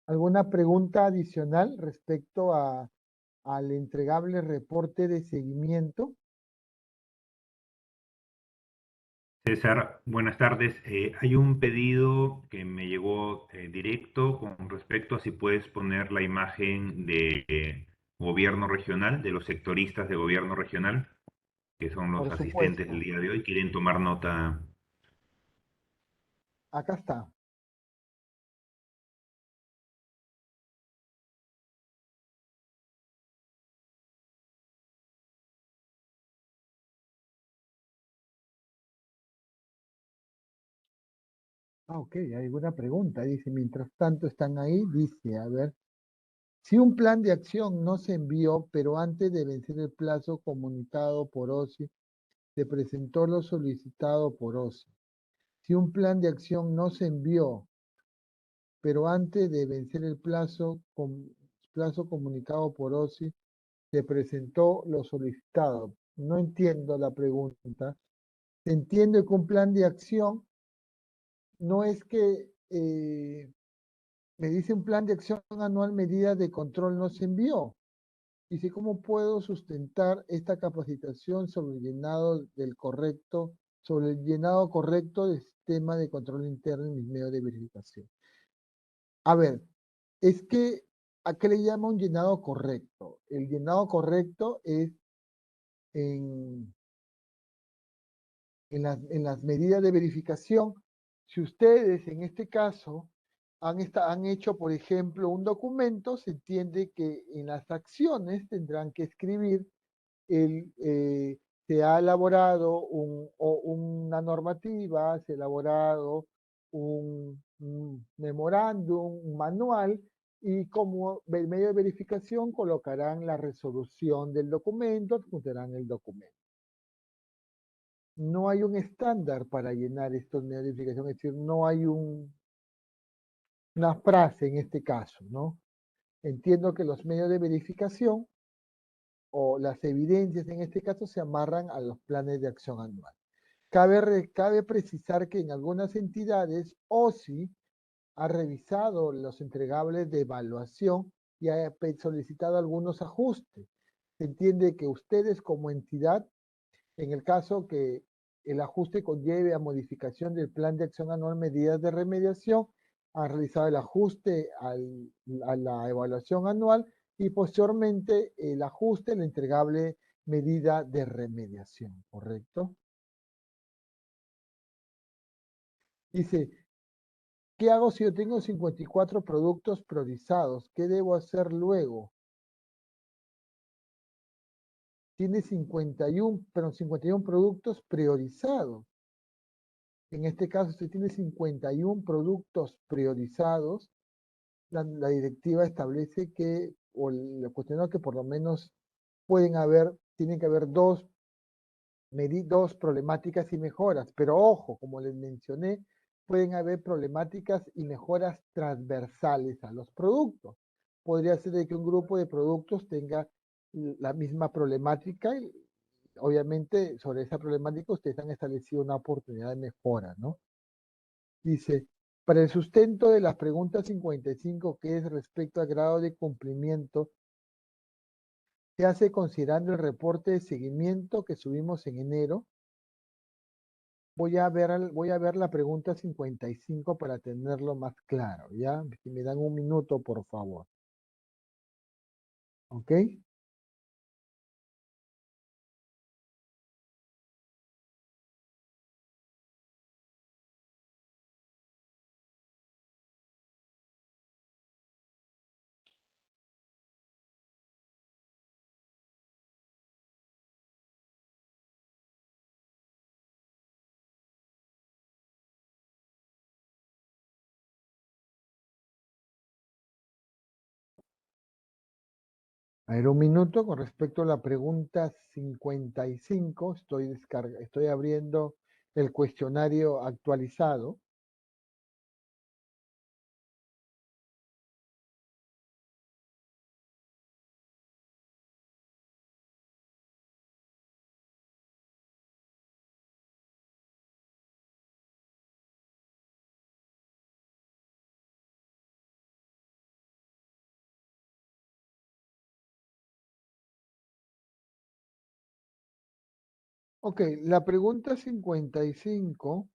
¿Alguna pregunta adicional respecto al entregable reporte de seguimiento? César, buenas tardes. Hay un pedido que me llegó directo con respecto a si puedes poner la imagen de gobierno regional, de los sectoristas de gobierno regional, que son los Por asistentes del supuesto. día de hoy. Quieren tomar nota. Acá está. Ah, ok, hay alguna pregunta. Dice, mientras tanto están ahí, dice, a ver, si un plan de acción no se envió, pero antes de vencer el plazo comunicado por OSI, se presentó lo solicitado por OSI. Si un plan de acción no se envió, pero antes de vencer el plazo comunicado por OSI, se presentó lo solicitado. No entiendo la pregunta. Entiendo que un plan de acción no es que me dice un plan de acción anual, medidas de control no se envió. Dice, ¿cómo puedo sustentar esta capacitación sobre el llenado sobre el llenado correcto del sistema de control interno en mis medios de verificación? A ver, es que, ¿a qué le llama un llenado correcto? El llenado correcto es en, en las medidas de verificación. Si ustedes, en este caso, han hecho, por ejemplo, un documento, se entiende que en las acciones tendrán que escribir el, se ha elaborado una normativa, se ha elaborado un memorándum, un manual, y como medio de verificación colocarán la resolución del documento, adjuntarán el documento. No hay un estándar para llenar estos medios de verificación, es decir, no hay una frase en este caso, ¿no? Entiendo que los medios de verificación o las evidencias en este caso se amarran a los planes de acción anual. Cabe precisar que en algunas entidades OSI ha revisado los entregables de evaluación y ha solicitado algunos ajustes. Se entiende que ustedes como entidad, en el caso que el ajuste conlleve a modificación del plan de acción anual, medidas de remediación, han realizado el ajuste a la evaluación anual y posteriormente el ajuste, la entregable medida de remediación, ¿correcto? Dice, ¿qué hago si yo tengo 54 productos priorizados? ¿Qué debo hacer luego? Tiene 51, pero 51 productos priorizados. En este caso, usted tiene 51 productos priorizados. La directiva establece que, o el cuestionario que por lo menos tienen que haber dos problemáticas y mejoras. Pero ojo, como les mencioné, pueden haber problemáticas y mejoras transversales a los productos. Podría ser de que un grupo de productos tenga la misma problemática y obviamente sobre esa problemática ustedes han establecido una oportunidad de mejora, ¿no? Dice, para el sustento de las preguntas 55, que es respecto al grado de cumplimiento, se hace considerando el reporte de seguimiento que subimos en enero. Voy a ver la pregunta 55 para tenerlo más claro, ¿ya? Si me dan un minuto, por favor. ¿Ok? A ver, un minuto con respecto a la pregunta 55. Estoy abriendo el cuestionario actualizado. Ok, la pregunta 55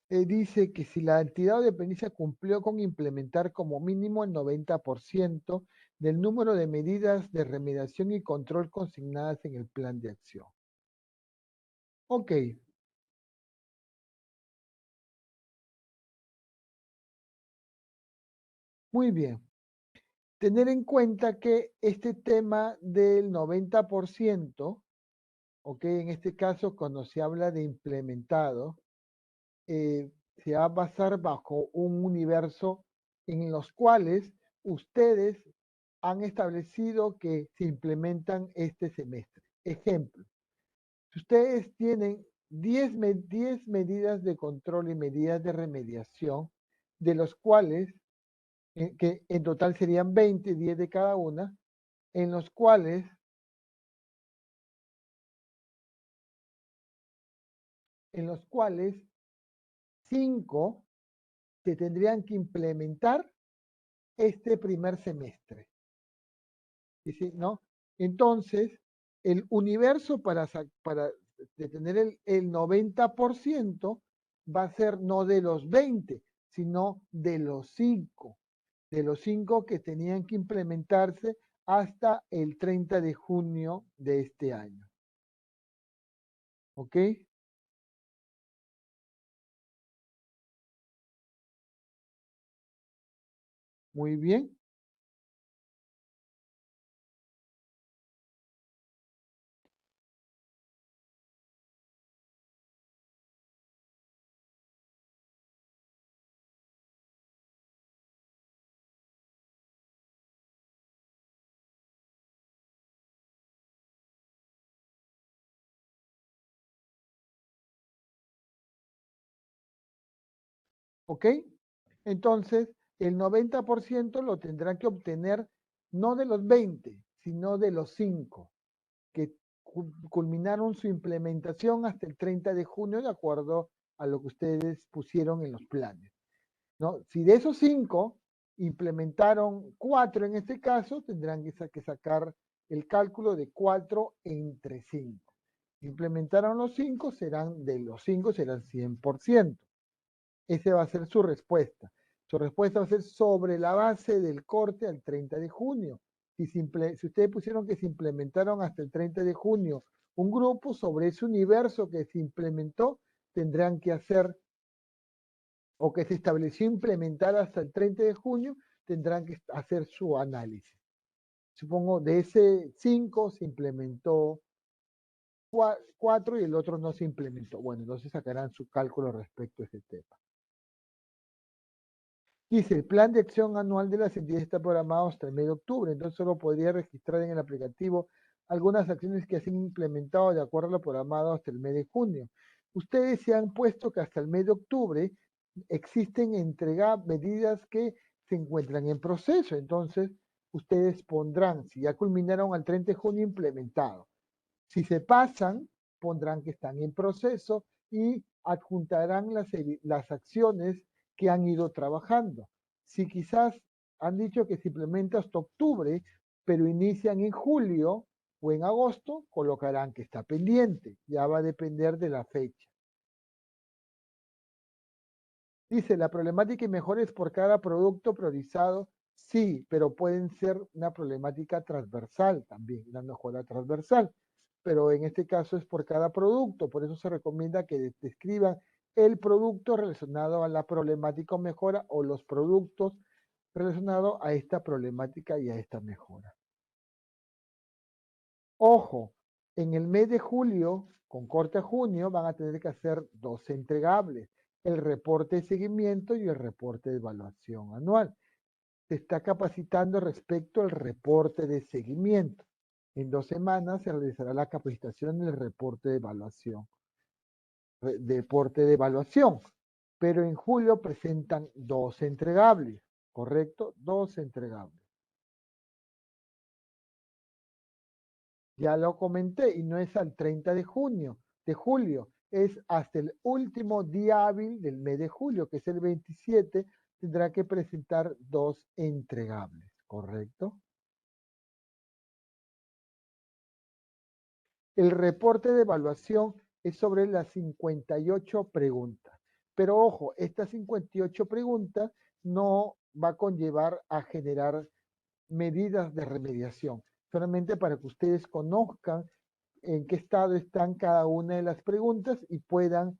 dice que si la entidad o dependencia cumplió con implementar como mínimo el 90% del número de medidas de remediación y control consignadas en el plan de acción. Ok, muy bien. Tener en cuenta que este tema del 90%, ok, en este caso cuando se habla de implementado, se va a basar bajo un universo en los cuales ustedes han establecido que se implementan este semestre. Ejemplo, si ustedes tienen 10 medidas de control y medidas de remediación, de los cuales, que en total serían 20, 10 de cada una, en los cuales 5 se tendrían que implementar este primer semestre. ¿Sí? ¿No? Entonces, el universo para tener el 90% va a ser no de los 20, sino de los 5 que tenían que implementarse hasta el 30 de junio de este año. ¿Ok? Muy bien. ¿Ok? Entonces, el 90% lo tendrán que obtener no de los 20, sino de los 5 que culminaron su implementación hasta el 30 de junio de acuerdo a lo que ustedes pusieron en los planes, ¿no? Si de esos 5 implementaron 4 en este caso, tendrán que sacar el cálculo de 4 entre 5. Implementaron los 5, de los 5 serán 100%. Esa va a ser su respuesta. Su respuesta va a ser sobre la base del corte al 30 de junio. Si ustedes pusieron que se implementaron hasta el 30 de junio un grupo, sobre ese universo que se implementó, tendrán que hacer, o que se estableció implementar hasta el 30 de junio, tendrán que hacer su análisis. Supongo de ese 5 se implementó 4 y el otro no se implementó. Bueno, entonces sacarán su cálculo respecto a ese tema. Dice, el plan de acción anual de las entidades está programado hasta el mes de octubre, entonces solo podría registrar en el aplicativo algunas acciones que se han implementado de acuerdo a lo programado hasta el mes de junio. Ustedes se han puesto que hasta el mes de octubre existen medidas que se encuentran en proceso, entonces ustedes pondrán, si ya culminaron al 30 de junio, implementado. Si se pasan, pondrán que están en proceso y adjuntarán las acciones que han ido trabajando. Si quizás han dicho que se implementa hasta octubre, pero inician en julio o en agosto, colocarán que está pendiente. Ya va a depender de la fecha. Dice, la problemática y mejores por cada producto priorizado, sí, pero pueden ser una problemática transversal también, una mejora transversal. Pero en este caso es por cada producto, por eso se recomienda que describan el producto relacionado a la problemática o mejora o los productos relacionados a esta problemática y a esta mejora. Ojo, en el mes de julio, con corte a junio, van a tener que hacer 2 entregables, el reporte de seguimiento y el reporte de evaluación anual. Se está capacitando respecto al reporte de seguimiento. En 2 semanas se realizará la capacitación del reporte de evaluación. Pero en julio presentan 2 entregables, ¿correcto? 2 entregables. Ya lo comenté y no es al 30 de julio, es hasta el último día hábil del mes de julio, que es el 27, tendrá que presentar 2 entregables, ¿correcto? El reporte de evaluación es sobre las 58 preguntas. Pero ojo, estas 58 preguntas no va a conllevar a generar medidas de remediación, solamente para que ustedes conozcan en qué estado están cada una de las preguntas y puedan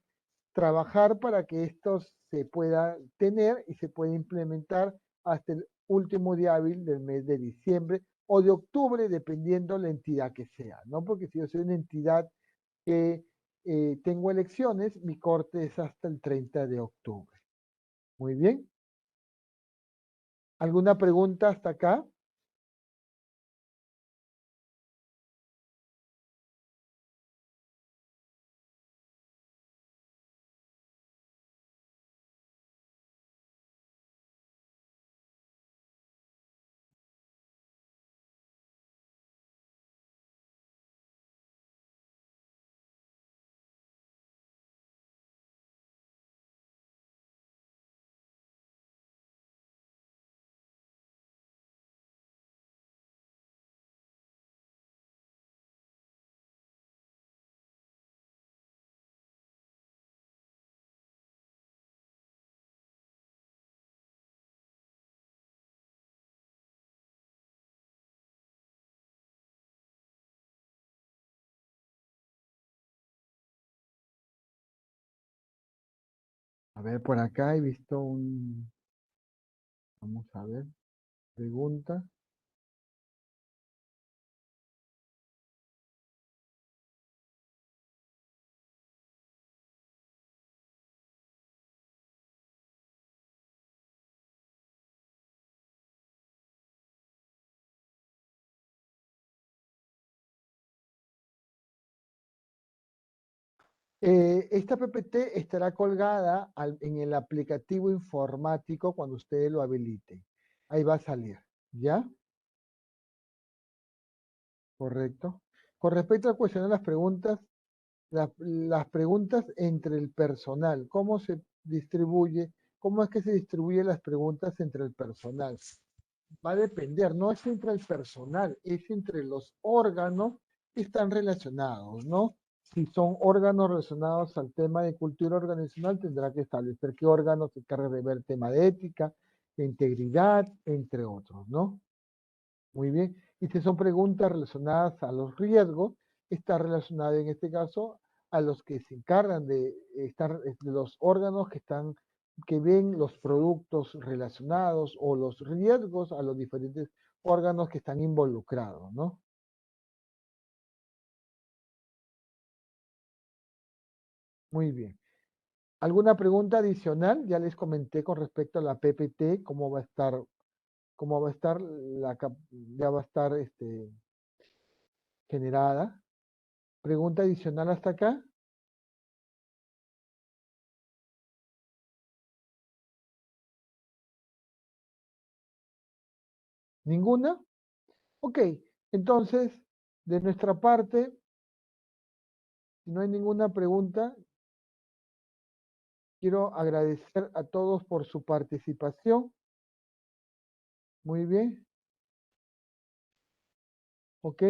trabajar para que esto se pueda tener y se pueda implementar hasta el último día hábil del mes de diciembre o de octubre, dependiendo la entidad que sea, ¿no? Porque si yo soy una entidad que tengo elecciones, mi corte es hasta el 30 de octubre. Muy bien. ¿Alguna pregunta hasta acá? A ver, por acá he visto un, vamos a ver, pregunta. Esta PPT estará colgada en el aplicativo informático cuando ustedes lo habiliten. Ahí va a salir, ¿ya? Correcto. Con respecto a cuestionar las preguntas, las preguntas entre el personal, ¿cómo se distribuye? ¿Cómo es que se distribuyen las preguntas entre el personal? Va a depender, no es entre el personal, es entre los órganos que están relacionados, ¿no? Si son órganos relacionados al tema de cultura organizacional, tendrá que establecer qué órganos se encargan de ver el tema de ética, de integridad, entre otros, ¿no? Muy bien. Y si son preguntas relacionadas a los riesgos, está relacionado en este caso a los que se encargan de estar, de los órganos que están, que ven los productos relacionados o los riesgos a los diferentes órganos que están involucrados, ¿no? Muy bien. ¿Alguna pregunta adicional? Ya les comenté con respecto a la PPT, cómo va a estar ya va a estar generada. ¿Pregunta adicional hasta acá? ¿Ninguna? Ok, entonces, de nuestra parte, si no hay ninguna pregunta, quiero agradecer a todos por su participación. Muy bien, ok,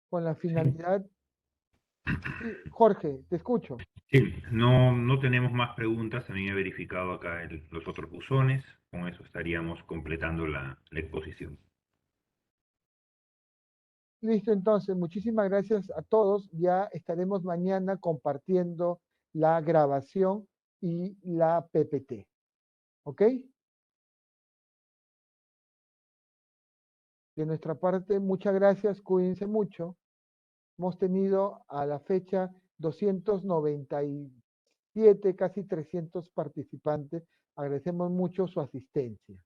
con la Sí, finalidad. Sí, Jorge, te escucho. sí, no tenemos más preguntas. También he verificado acá los otros buzones. Con eso estaríamos completando la exposición. Listo, entonces, muchísimas gracias a todos. Ya estaremos mañana compartiendo la grabación y la PPT. ¿Ok? De nuestra parte, muchas gracias, cuídense mucho. Hemos tenido a la fecha 297, casi 300 participantes. Agradecemos mucho su asistencia.